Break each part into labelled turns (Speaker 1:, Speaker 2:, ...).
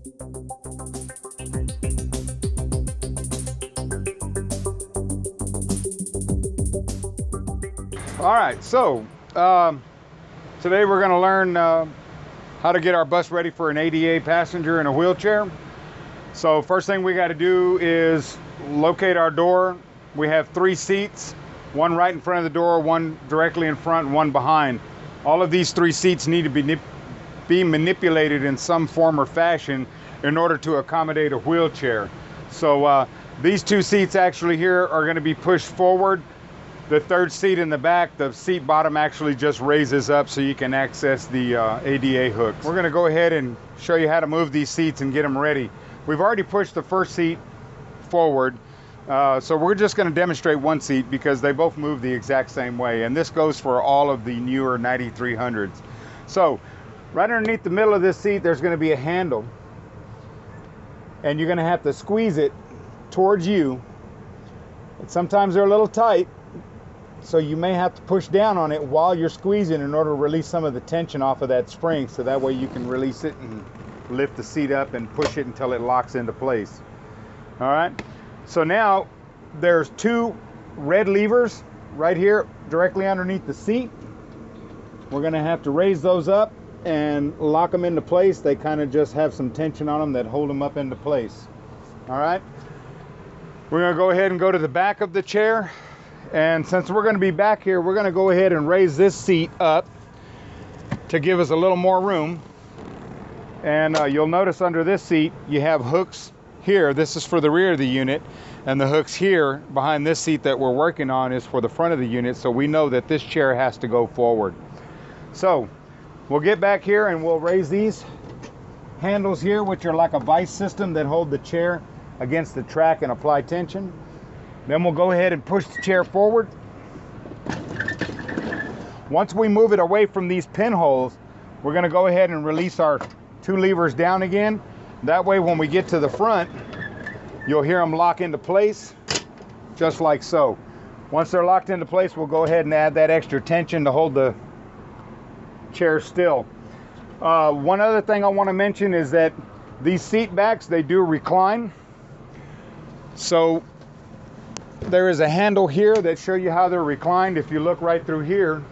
Speaker 1: All right, so today we're going to learn how to get our bus ready for an ADA passenger in a wheelchair. So first thing we got to do is locate our door. We have 3 seats, one right in front of the door, one directly in front, and one behind. All of these 3 seats need to be manipulated in some form or fashion in order to accommodate a wheelchair. So these 2 seats actually here are going to be pushed forward. The 3rd seat in the back, the seat bottom actually just raises up so you can access the ADA hooks. We're going to go ahead and show you how to move these seats and get them ready. We've already pushed the 1st seat forward, so we're just going to demonstrate 1 seat because they both move the exact same way, and this goes for all of the newer 9300s. So right underneath the middle of this seat there's going to be a handle, and you're going to have to squeeze it towards you. And sometimes they're a little tight, so you may have to push down on it while you're squeezing in order to release some of the tension off of that spring, so that way you can release it and lift the seat up and push it until it locks into place. All right, so now there's 2 red levers right here directly underneath the seat. We're going to have to raise those up and lock them into place. They kind of just have some tension on them that hold them up into place. All right, we're going to go ahead and go to the back of the chair. And since we're going to be back here, we're going to go ahead and raise this seat up to give us a little more room. And you'll notice under this seat, you have hooks here. This is for the rear of the unit. And the hooks here behind this seat that we're working on is for the front of the unit. So we know that this chair has to go forward. So we'll get back here and we'll raise these handles here, which are like a vice system that hold the chair against the track and apply tension. Then we'll go ahead and push the chair forward. Once we move it away from these pinholes, we're going to go ahead and release our 2 levers down again. That way when we get to the front, you'll hear them lock into place, just like so. Once they're locked into place, we'll go ahead and add that extra tension to hold the chair still. One other thing I want to mention is that these seat backs, they do recline. So there is a handle here that show you how they're reclined. If you look right through here,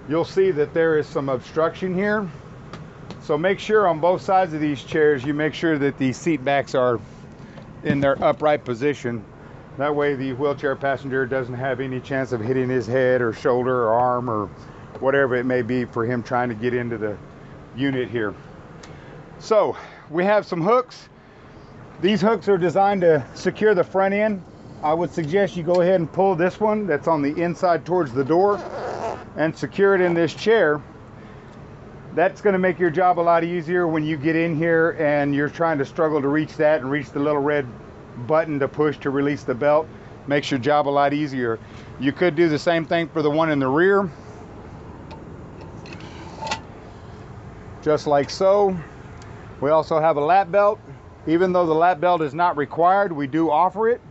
Speaker 1: you'll see that there is some obstruction here. So make sure on both sides of these chairs, you make sure that these seat backs are in their upright position. That way the wheelchair passenger doesn't have any chance of hitting his head or shoulder or arm or whatever it may be for him trying to get into the unit here. So we have some hooks. These hooks are designed to secure the front end. I would suggest you go ahead and pull this one that's on the inside towards the door and secure it in this chair. That's going to make your job a lot easier when you get in here and you're trying to struggle to reach that and reach the little red button to push to release the belt. Makes your job a lot easier. You could do the same thing for the one in the rear, just like so. We also have a lap belt. Even though the lap belt is not required, we do offer it.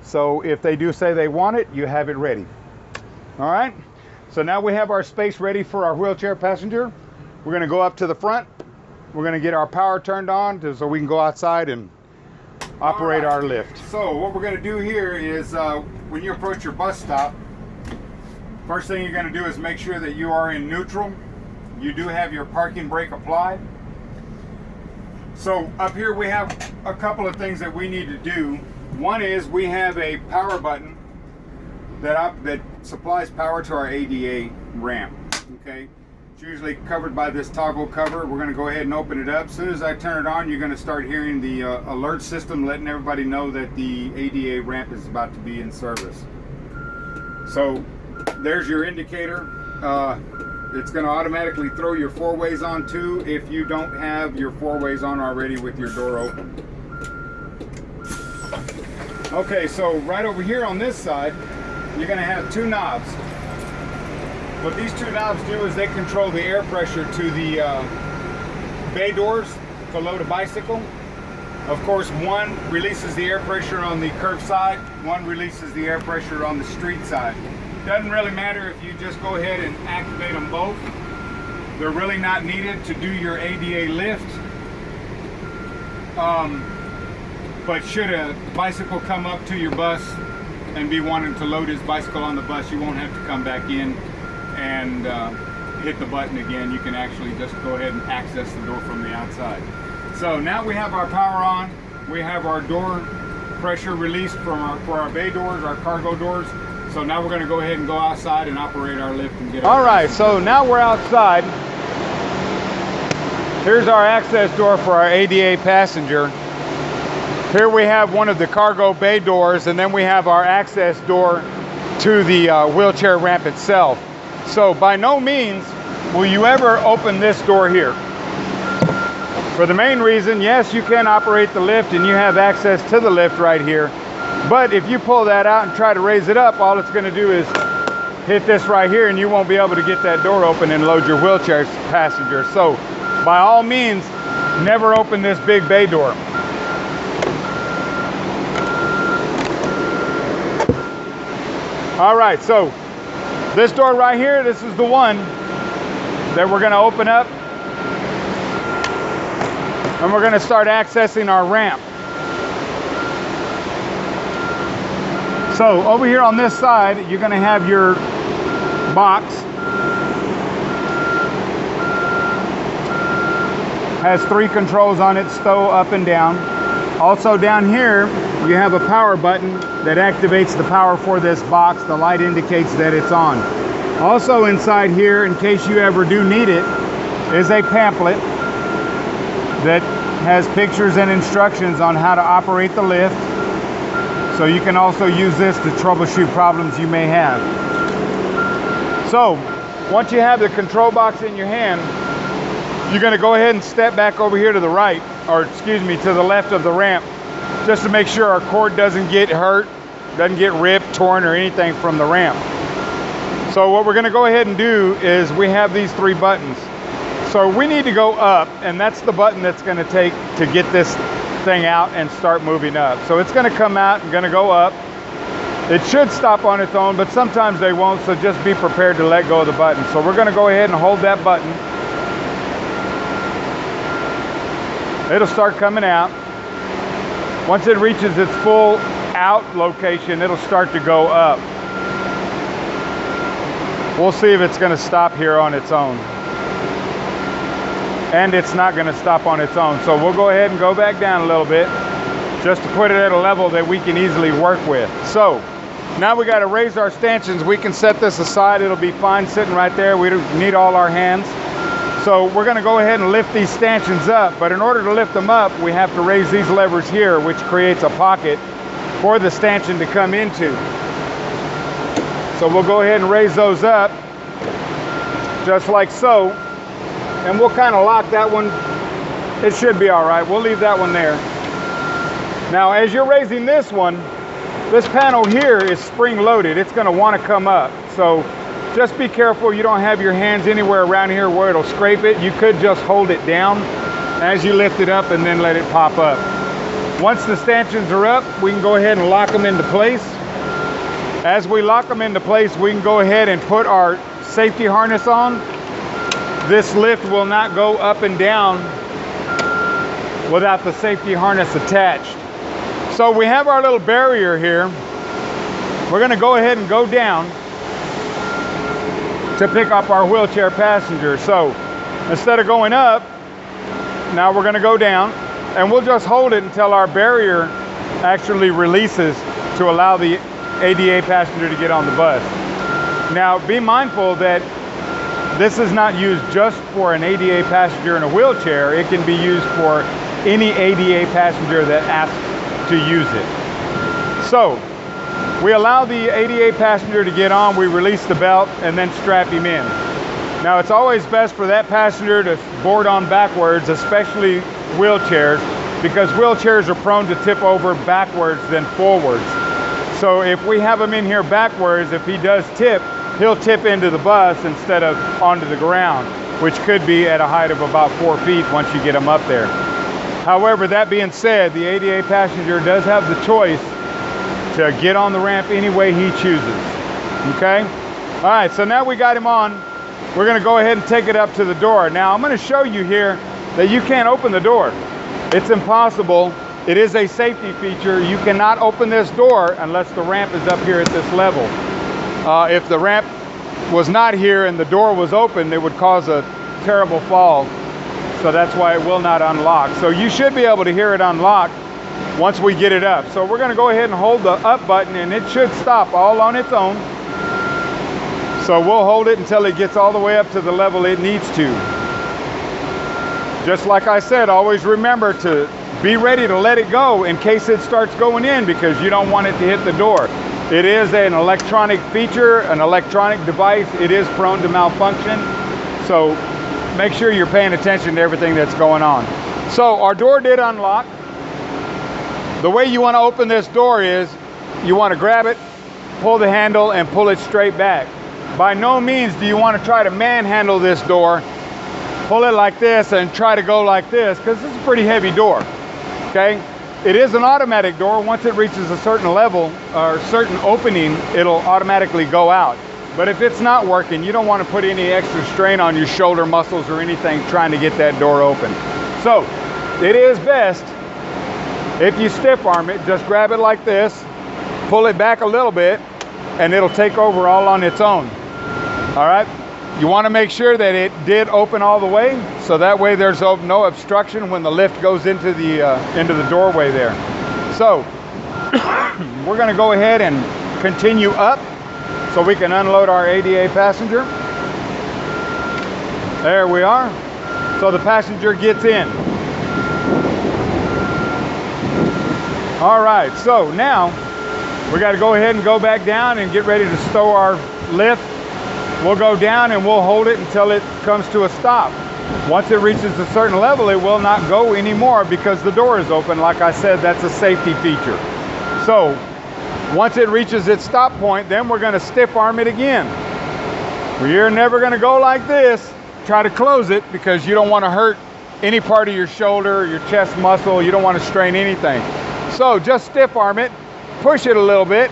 Speaker 1: So if they do say they want it, you have it ready. All right, so now we have our space ready for our wheelchair passenger. We're going to go up to the front. We're going to get our power turned on so we can go outside and operate our lift. So what we're going to do here is when you approach your bus stop, first thing you're going to do is make sure that you are in neutral. You do have your parking brake applied. So up here we have a couple of things that we need to do. One is we have a power button that supplies power to our ADA ramp. Okay, it's usually covered by this toggle cover. We're going to go ahead and open it up. As soon as I turn it on, you're going to start hearing the alert system letting everybody know that the ADA ramp is about to be in service. So there's your indicator. It's going to automatically throw your 4-ways on too if you don't have your 4-ways on already with your door open. Okay, so right over here on this side, you're going to have 2 knobs. What these 2 knobs do is they control the air pressure to the bay doors to load a bicycle. Of course, one releases the air pressure on the curb side, one releases the air pressure on the street side. Doesn't really matter if you just go ahead and activate them both. They're really not needed to do your ADA lift. But should a bicycle come up to your bus and be wanting to load his bicycle on the bus, you won't have to come back in and hit the button again. You can actually just go ahead and access the door from the outside. So now we have our power on. We have our door pressure released for our bay doors, our cargo doors. So now we're going to go ahead and go outside and operate our lift and get our... All right, so now we're outside. Here's our access door for our ADA passenger. Here we have one of the cargo bay doors, and then we have our access door to the wheelchair ramp itself. So by no means will you ever open this door here. For the main reason, yes, you can operate the lift and you have access to the lift right here. But if you pull that out and try to raise it up, all it's going to do is hit this right here, and you won't be able to get that door open and load your wheelchair passenger. So by all means, never open this big bay door. All right, so this door right here, this is the one that we're going to open up, and we're going to start accessing our ramp. So over here on this side, you're going to have your box. Has 3 controls on it, stow, up and down. Also down here, you have a power button that activates the power for this box. The light indicates that it's on. Also inside here, in case you ever do need it, is a pamphlet that has pictures and instructions on how to operate the lift. So you can also use this to troubleshoot problems you may have. So once you have the control box in your hand, you're going to go ahead and step back over here to the right, or excuse me, to the left of the ramp, just to make sure our cord doesn't get hurt, doesn't get ripped, torn, or anything from the ramp. So what we're going to go ahead and do is we have these 3 buttons. So we need to go up, and that's the button that's going to take to get this thing out and start moving up. So it's going to come out and going to go up. It should stop on its own, but sometimes they won't, so just be prepared to let go of the button. So we're going to go ahead and hold that button. It'll start coming out. Once it reaches its full out location, it'll start to go up. We'll see if it's going to stop here on its own. And it's not going to stop on its own. So we'll go ahead and go back down a little bit just to put it at a level that we can easily work with. So now we got to raise our stanchions. We can set this aside. It'll be fine sitting right there. We don't need all our hands. So we're going to go ahead and lift these stanchions up. But in order to lift them up, we have to raise these levers here, which creates a pocket for the stanchion to come into. So we'll go ahead and raise those up just like so. And we'll kind of lock that one. It should be all right. We'll leave that one there. Now, as you're raising this one, this panel here is spring loaded. It's going to want to come up. So just be careful you don't have your hands anywhere around here where it'll scrape it. You could just hold it down as you lift it up and then let it pop up. Once the stanchions are up, we can go ahead and lock them into place. As we lock them into place, we can go ahead and put our safety harness on. This lift will not go up and down without the safety harness attached. So we have our little barrier here. We're going to go ahead and go down to pick up our wheelchair passenger. So instead of going up, now we're going to go down, and we'll just hold it until our barrier actually releases to allow the ADA passenger to get on the bus. Now be mindful that this is not used just for an ADA passenger in a wheelchair. It can be used for any ADA passenger that asks to use it. So we allow the ADA passenger to get on, we release the belt, and then strap him in. Now it's always best for that passenger to board on backwards, especially wheelchairs, because wheelchairs are prone to tip over backwards than forwards. So if we have him in here backwards, if he does tip, he'll tip into the bus instead of onto the ground, which could be at a height of about 4 feet once you get him up there. However, that being said, the ADA passenger does have the choice to get on the ramp any way he chooses. Okay? All right, so now we got him on. We're going to go ahead and take it up to the door. Now, I'm going to show you here that you can't open the door. It's impossible. It is a safety feature. You cannot open this door unless the ramp is up here at this level. If the ramp was not here and the door was open, it would cause a terrible fall. So that's why it will not unlock. So you should be able to hear it unlock once we get it up. So we're going to go ahead and hold the up button, and it should stop all on its own. So we'll hold it until it gets all the way up to the level it needs to. Just like I said, always remember to be ready to let it go in case it starts going in, because you don't want it to hit the door. It is an electronic feature, an electronic device. It is prone to malfunction. So make sure you're paying attention to everything that's going on. So our door did unlock. The way you want to open this door is you want to grab it, pull the handle, and pull it straight back. By no means do you want to try to manhandle this door, pull it like this and try to go like this, because it's a pretty heavy door. Okay, it is an automatic door. Once it reaches a certain level or certain opening, it'll automatically go out. But if it's not working, you don't want to put any extra strain on your shoulder muscles or anything trying to get that door open. So it is best if you stiff arm it. Just grab it like this, pull it back a little bit, and it'll take over all on its own. All right, you want to make sure that it did open all the way, so that way there's no obstruction when the lift goes into the doorway there. So we're going to go ahead and continue up so we can unload our ADA passenger. There we are. So the passenger gets in. All right, so now we got to go ahead and go back down and get ready to stow our lift. We'll go down and we'll hold it until it comes to a stop. Once it reaches a certain level, it will not go anymore because the door is open. Like I said, that's a safety feature. So once it reaches its stop point, then we're going to stiff arm it again. You're never going to go like this. Try to close it, because you don't want to hurt any part of your shoulder, your chest muscle. You don't want to strain anything. So just stiff arm it, push it a little bit.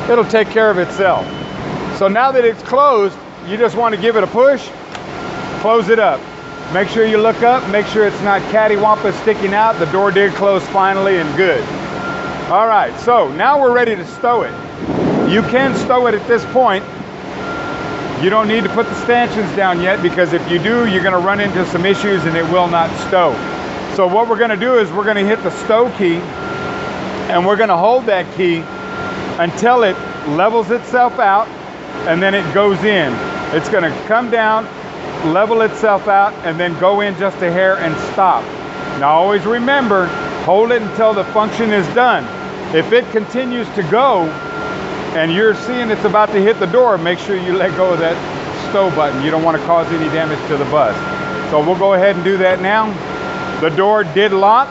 Speaker 1: It'll take care of itself. So now that it's closed, you just want to give it a push, close it up. Make sure you look up, make sure it's not cattywampus sticking out. The door did close finally, and good. All right, so now we're ready to stow it. You can stow it at this point. You don't need to put the stanchions down yet, because if you do, you're going to run into some issues and it will not stow. So what we're going to do is we're going to hit the stow key, and we're going to hold that key until it levels itself out, and then it goes in. It's going to come down, level itself out, and then go in just a hair and stop. Now always remember, hold it until the function is done. If it continues to go and you're seeing it's about to hit the door, make sure you let go of that stow button. You don't want to cause any damage to the bus. So we'll go ahead and do that now. The door did lock.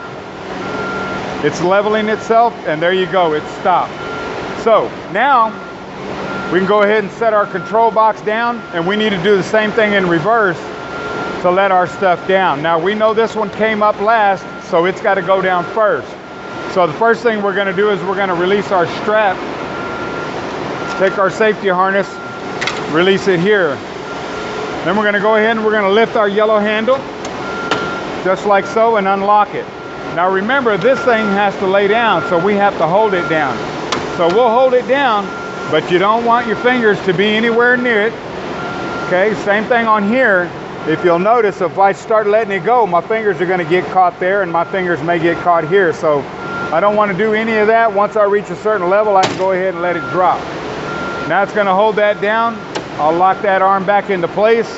Speaker 1: It's leveling itself, and there you go, it stopped. So now we can go ahead and set our control box down, and we need to do the same thing in reverse to let our stuff down. Now we know this one came up last, so it's got to go down first. So the first thing we're going to do is we're going to release our strap, take our safety harness, release it here. Then we're going to go ahead and we're going to lift our yellow handle, just like so, and unlock it. Now remember, this thing has to lay down, so we have to hold it down. So we'll hold it down, but you don't want your fingers to be anywhere near it. Okay, same thing on here. If you'll notice, if I start letting it go, my fingers are going to get caught there, and my fingers may get caught here. So I don't want to do any of that. Once I reach a certain level, I can go ahead and let it drop. Now it's going to hold that down. I'll lock that arm back into place.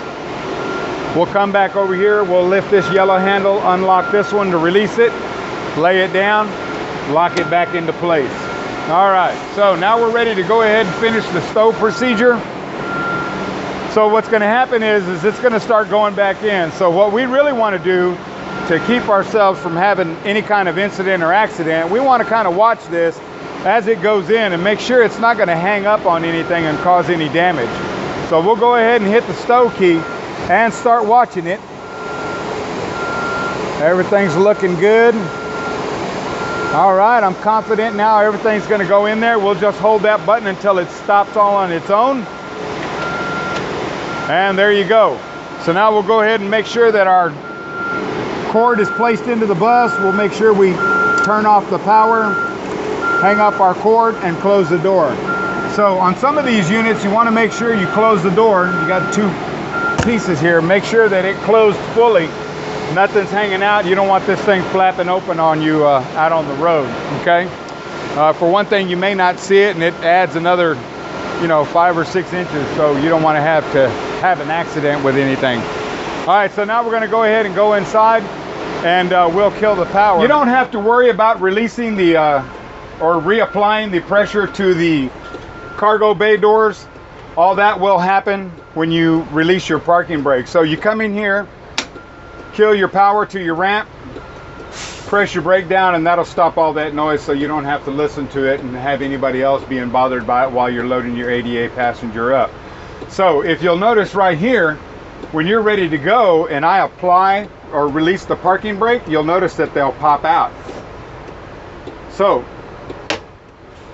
Speaker 1: We'll come back over here. We'll lift this yellow handle, unlock this one to release it, lay it down, lock it back into place. All right, so now we're ready to go ahead and finish the stow procedure. So what's going to happen is it's going to start going back in. So what we really want to do to keep ourselves from having any kind of incident or accident, we want to kind of watch this as it goes in and make sure it's not going to hang up on anything and cause any damage. So we'll go ahead and hit the stow key and start watching it. Everything's looking good. All right, I'm confident now everything's going to go in there. We'll just hold that button until it stops all on its own. And there you go. So now we'll go ahead and make sure that our cord is placed into the bus, we'll make sure we turn off the power, hang up our cord, and close the door. So on some of these units, you want to make sure you close the door. You got two pieces here. Make sure that it closed fully. Nothing's hanging out. You don't want this thing flapping open on you out on the road, okay? For one thing, you may not see it, and it adds another, 5 or 6 inches, so you don't want to have an accident with anything. All right, so now we're going to go ahead and go inside, and we'll kill the power. You don't have to worry about releasing the or reapplying the pressure to the cargo bay doors. All that will happen when you release your parking brake. So you come in here, kill your power to your ramp, press your brake down, and that'll stop all that noise, so you don't have to listen to it and have anybody else being bothered by it while you're loading your ADA passenger up. So if you'll notice right here, when you're ready to go and I apply or release the parking brake, you'll notice that they'll pop out. So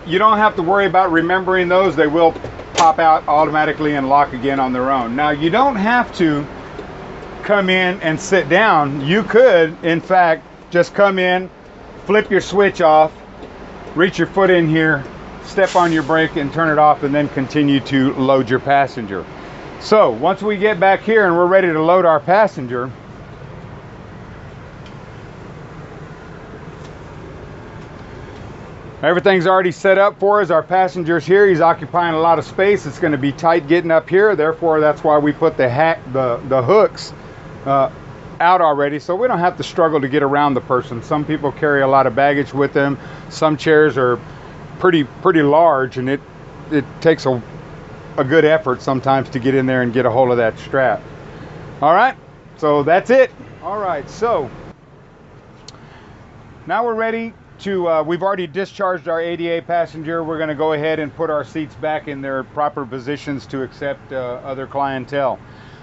Speaker 1: you don't have to worry about remembering those. They will pop out automatically and lock again on their own. Now, you don't have to come in and sit down. You could, in fact, just come in, flip your switch off, reach your foot in here, step on your brake and turn it off, and then continue to load your passenger. So once we get back here and we're ready to load our passenger, everything's already set up for us. Our passenger's here. He's occupying a lot of space. It's going to be tight getting up here. Therefore, that's why we put the hooks out already, so we don't have to struggle to get around the person. Some people carry a lot of baggage with them. Some chairs are pretty large, and it takes a good effort sometimes to get in there and get a hold of that strap. All right, so that's it. All right, so now we're ready to, we've already discharged our ADA passenger. We're going to go ahead and put our seats back in their proper positions to accept other clientele.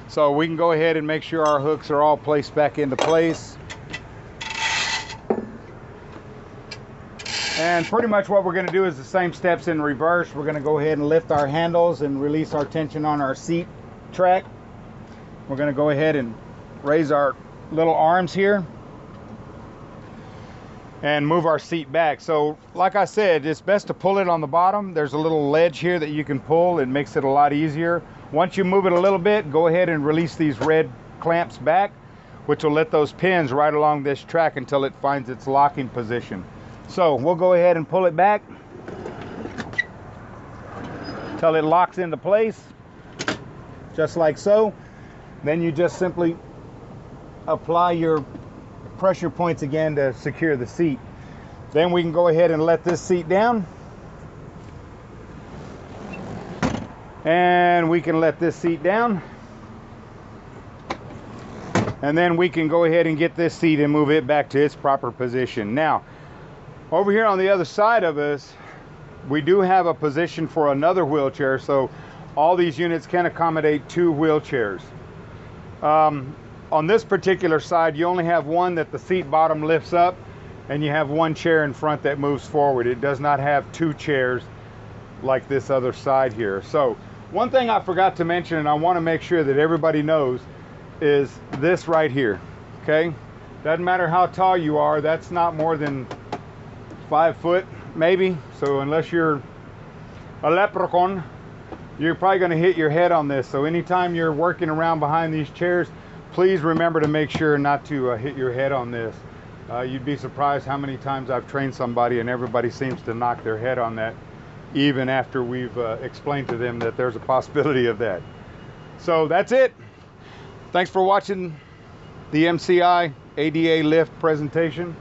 Speaker 1: So we can go ahead and make sure our hooks are all placed back into place. And pretty much what we're going to do is the same steps in reverse. We're going to go ahead and lift our handles and release our tension on our seat track. We're going to go ahead and raise our little arms here and move our seat back. So like I said, it's best to pull it on the bottom. There's a little ledge here that you can pull. It makes it a lot easier. Once you move it a little bit, go ahead and release these red clamps back, which will let those pins right along this track until it finds its locking position. So we'll go ahead and pull it back until it locks into place, just like so. Then you just simply apply your pressure points again to secure the seat. Then we can go ahead and let this seat down, and we can let this seat down, and then we can go ahead and get this seat and move it back to its proper position. Now over here on the other side of us, we do have a position for another wheelchair, so all these units can accommodate 2 wheelchairs. On this particular side, you only have one that the seat bottom lifts up, and you have one chair in front that moves forward. It does not have 2 chairs like this other side here. So one thing I forgot to mention, and I want to make sure that everybody knows, is this right here. Okay, doesn't matter how tall you are, that's not more than 5 foot maybe. So unless you're a leprechaun, you're probably going to hit your head on this. So anytime you're working around behind these chairs, please remember to make sure not to hit your head on this. You'd be surprised how many times I've trained somebody and everybody seems to knock their head on that, even after we've explained to them that there's a possibility of that. So that's it. Thanks for watching the MCI ADA Lift presentation.